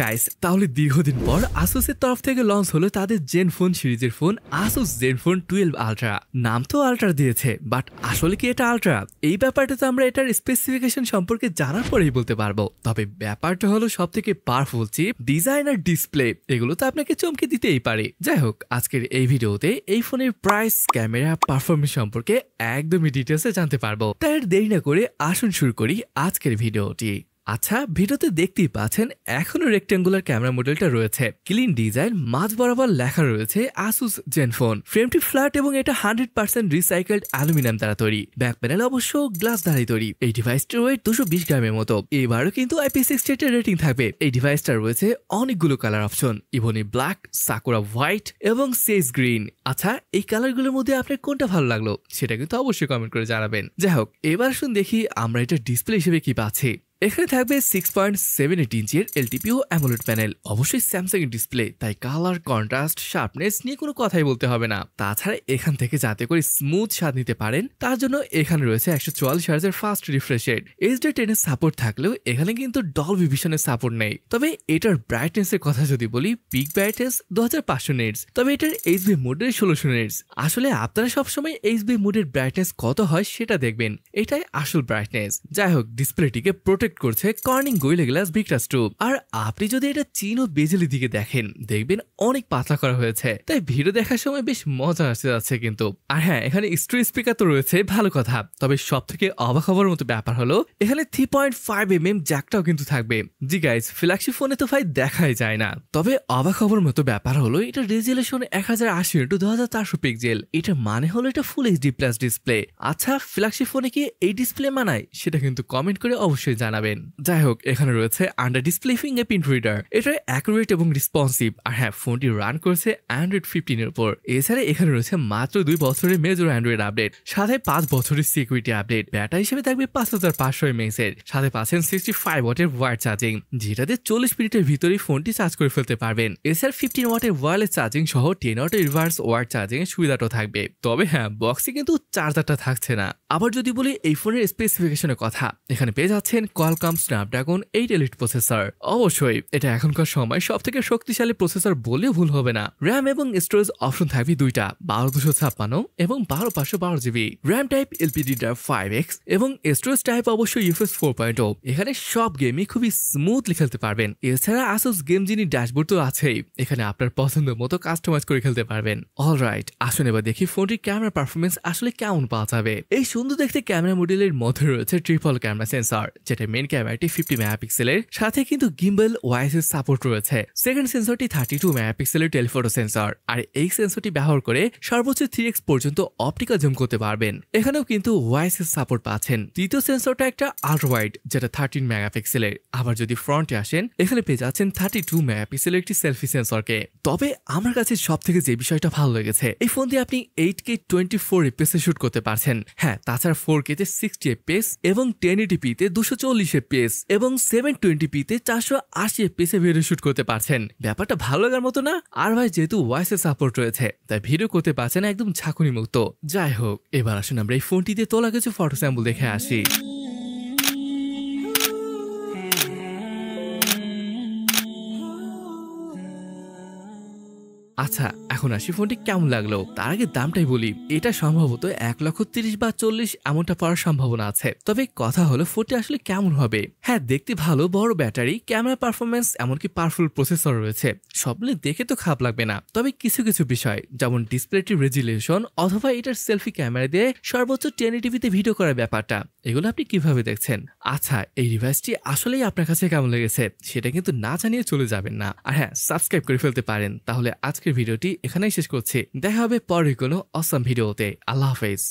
Guys তাহলে দীর্ঘদিন পর আসুসের তরফ থেকে লঞ্চ হলো তাদের জেনফোন সিরিজের ফোন আসুস জেনফোন 12 আলট্রা। নাম তো আলট্রা দিয়েছে, বাট আসলে কি এটা আলট্রা? এই ব্যাপারটা তো আমরা এটার স্পেসিফিকেশন সম্পর্কে জানার পরেই বলতে পারবো। তবে ব্যাপারটা হলো সব থেকে পাওয়ারফুল চিপ, ডিজাইন আর ডিসপ্লে, এগুলো তো আপনাকে চমকে দিতেই পারে। যাই হোক, আজকের এই ভিডিওতে এই ফোনের প্রাইস, ক্যামেরা, পারফরমেন্স সম্পর্কে একদমই ডিটেলসে জানতে পারবো। তাই আর দেরি না করে আসুন শুরু করি আজকের ভিডিওটি। আচ্ছা, ভিডিওতে দেখতেই পাচ্ছেন এখনো রেক্টেঙ্গুলার ক্যামেরা মডেলটা রয়েছে, ক্লিন ডিজাইন, মাঝ বরাবর লেখা রয়েছে আসুস জেনফোন। ফ্রেমটি ফ্ল্যাট এবং এটা 100% রিসাইকেলড অ্যালুমিনিয়াম দ্বারা তৈরি। ব্যাক প্যানেল অবশ্য গ্লাস দ্বারাই তৈরি। এই ডিভাইসটির ওয়েট 220 গ্রামের মতো। এবারও কিন্তু IP68 এর রেটিং থাকবে। এই ডিভাইসটা রয়েছে অনেকগুলো colour option, ebony black, sakura white এবং সেজ গ্রিন। আচ্ছা, এই কালারগুলোর মধ্যে আপনার কোনটা ভালো লাগলো সেটা কিন্তু অবশ্যই কমেন্ট করে জানাবেন। যাই হোক, এবার শুন দেখি আমরা এটা ডিসপ্লে হিসেবে কি পাচ্ছি। এখানে থাকবে 6.78 ইঞ্চের এলটিপিও অ্যামোলেড প্যানেল, অবশ্যই স্যামসাং এর ডিসপ্লে, তাই কালার, কন্ট্রাস্ট, শার্পনেস নিয়ে কোনো কথাই বলতে হবে না। তাছাড়া এখান থেকে যাতে করে স্মুথ স্বাদ নিতে পারেন তার জন্য এখানে রয়েছে 144 হার্জের ফাস্ট রিফ্রেশ রেট। HD10 এর সাপোর্ট থাকলেও এখানে কিন্তু ডলবি ভিশনের সাপোর্ট নেই। তবে এটার ব্রাইটনেসের কথা যদি বলি, পিক ব্রাইটনেস 2500 নিটস, তবে এটার HB মোডের 1600 নিটস। আসলে আপনারা সবসময় HB মোডের ব্রাইটনেস কত হয় সেটা দেখবেন, এটাই আসল ব্রাইটনেস। যাই হোক, ডিসপ্লেটিকে করছে কর্নিং গোরিলা গ্লাস ভিক্টাস 2। আর আপনি যদি এটা চীন ও বেজেলের দিকে দেখেন, দেখবেন অনেক পাতলা করা হয়েছে, তাই ভিডিও দেখার সময় বেশ মজা আসতে যাচ্ছে কিন্তু। আর হ্যাঁ, এখানে স্টোরেজ স্পিকার তো রয়েছে, ভালো কথা। তবে সব থেকে অবাক হওয়ার মতো ব্যাপার হলো এখানে 3.5mm জ্যাকটাও কিন্তু থাকবে। জি গাইস, ফ্ল্যাগশিপ ফোনে তো ভাই দেখাই যায় না। তবে অবাক হওয়ার মতো ব্যাপার হলো এটা রেজুলেশন 1080x2400 পিক্সেল। এটা মানে হলো এটা ফুল HD প্লাস ডিসপ্লে। আচ্ছা, ফ্ল্যাগশিপ ফোনে কি এই ডিসপ্লে মানায় সেটা কিন্তু কমেন্ট করে অবশ্যই জানাবেন। যাই হোক, এখানে রয়েছে আন্ডার ডিসপ্লে ফিঙ্গারপ্রিন্ট রিডার। এটা অ্যাকুরেট এবং রেসপন্সিভ। আর হ্যাঁ, ফোনটি রান করেছে অ্যান্ড্রয়েড 15 এর উপর। এছাড়া এখানে রয়েছে মাত্র 2 বছরের মেজর অ্যান্ড্রয়েড আপডেট, সাথে 5 বছরের সিকিউরিটি আপডেট। ব্যাটারি হিসেবে থাকবে 5500 mAh এর, সাথে পাচ্ছেন 65 ওয়াটের ওয়্যার চার্জিং, যেটাতে 40 মিনিটের ভিতরেই ফোনটি চার্জ করে ফেলতে পারবেন। এছাড়া 15 ওয়াটের ওয়্যারলেস চার্জিং সহ 10 ওয়াটের রিভার্স ওয়্যার চার্জিং এর সুবিধাটাও থাকবে। তবে হ্যাঁ, বক্সে কিন্তু চার্জারটা থাকছে না। আবার যদি বলি এই ফোনের স্পেসিফিকেশনের কথা, এখানে পেয়ে যাচ্ছেন কোয়ালকম স্ন্যাপড্রাগন 8 এলিট প্রসেসর। অবশ্যই এটা এখনকার সময় সব থেকে শক্তিশালী প্রসেসর বলেও ভুল হবে না। র্যাম এবং স্টোরেজ অপশন থাকবে দুইটা, 12256 এবং 12512 জিবি। র্যাম টাইপ LPDDR5X এবং স্টোরেজ টাইপ অবশ্যই UFS 4.0। এখানে সব গেমই খুবই স্মুথলি খেলতে পারবেন। এছাড়া আসুস গেম জিনি ড্যাশবোর্ড তো আছেই, এখানে আপনার পছন্দ মতো কাস্টমাইজ করে খেলতে পারবেন। অলরাইট, আসুন এবার দেখি ফোনটির ক্যামেরা পারফরমেন্স আসলে কেমন পাওয়া যাবে। এই সুন্দর দেখতে ক্যামেরা মডেলের মধ্যে রয়েছে ট্রিপল ক্যামেরা সেন্সর, যেটা মেন ক্যামেরাটি 50 মেগাপিক্সেলের, সাথে কিন্তু গিম্বল ওয়াইস এর সাপোর্ট রয়েছে। সেকেন্ড সেন্সরটি 32 মেগাপিক্সেলের টেলিফোটো সেন্সর, আর এই সেন্সরটি ব্যবহার করে সর্বোচ্চ 3x পর্যন্ত অপটিক্যাল জুম করতে পারবেন। এখানেও কিন্তু ওয়াইস এর সাপোর্ট পাচ্ছেন। তৃতীয় সেন্সরটা একটা আল্ট্রা ওয়াইড, যেটা 13 মেগাপিক্সেলের। আবার যদি ফ্রন্টে আসেন, এখানে পেয়ে যাচ্ছেন 32 মেগাপিক্সেলের একটি সেলফি সেন্সরকে। তবে আমার কাছে সব থেকে যে বিষয়টা ভালো লেগেছে, এই ফোন দিয়ে আপনি 8K 24 FPS এ শুট করতে পারছেন। হ্যাঁ, তাছাড়া 4K তে 60 FPS এবং 1080p তে 240 FPS এবং 720p তে 480 FPS এ ভিডিও শুট করতে পারছেন। ব্যাপারটা ভালো লাগার মতো না? আর ভাই, যেহেতু ভয়েস এর সাপোর্ট রয়েছে, তাই ভিডিও করতে পারছেন একদম ঝাঁকুনি মুক্ত। যাই হোক, এবার আসুন আমরা এই ফোনটিতে তোলা কিছু ফটো স্যাম্পল দেখে আসি। আচ্ছা, এখন আসি ফোনটি কেমন লাগলো। তার আগে দামটাই বলি, এটা সম্ভবত 1,30,000 বা 40 এমনটা পড়ার সম্ভাবনা আছে। তবে কথা হলো ফোনটি আসলে কেমন হবে। হ্যাঁ, দেখতে ভালো, বড় ব্যাটারি, ক্যামেরা পারফরমেন্স, এমনকি পাওয়ারফুল প্রসেসর রয়েছে, সব মিলে দেখে তো খারাপ লাগবে না। তবে কিছু কিছু বিষয়, যেমন ডিসপ্লেটির রেজুলেশন অথবা এটার সেলফি ক্যামেরা দিয়ে সর্বোচ্চ 1080p তে ভিডিও করার ব্যাপারটা, এগুলো আপনি কিভাবে দেখছেন? আচ্ছা, এই ডিভাইসটি আসলেই আপনার কাছে কেমন লেগেছে সেটা কিন্তু না জানিয়ে চলে যাবেন না। আর হ্যাঁ, সাবস্ক্রাইব করে ফেলতে পারেন। তাহলে আজকের ভিডিওটি এখানেই শেষ করছি। দেখা হবে পরের কোনো অসাম ভিডিওতে। আল্লাহ হাফেজ।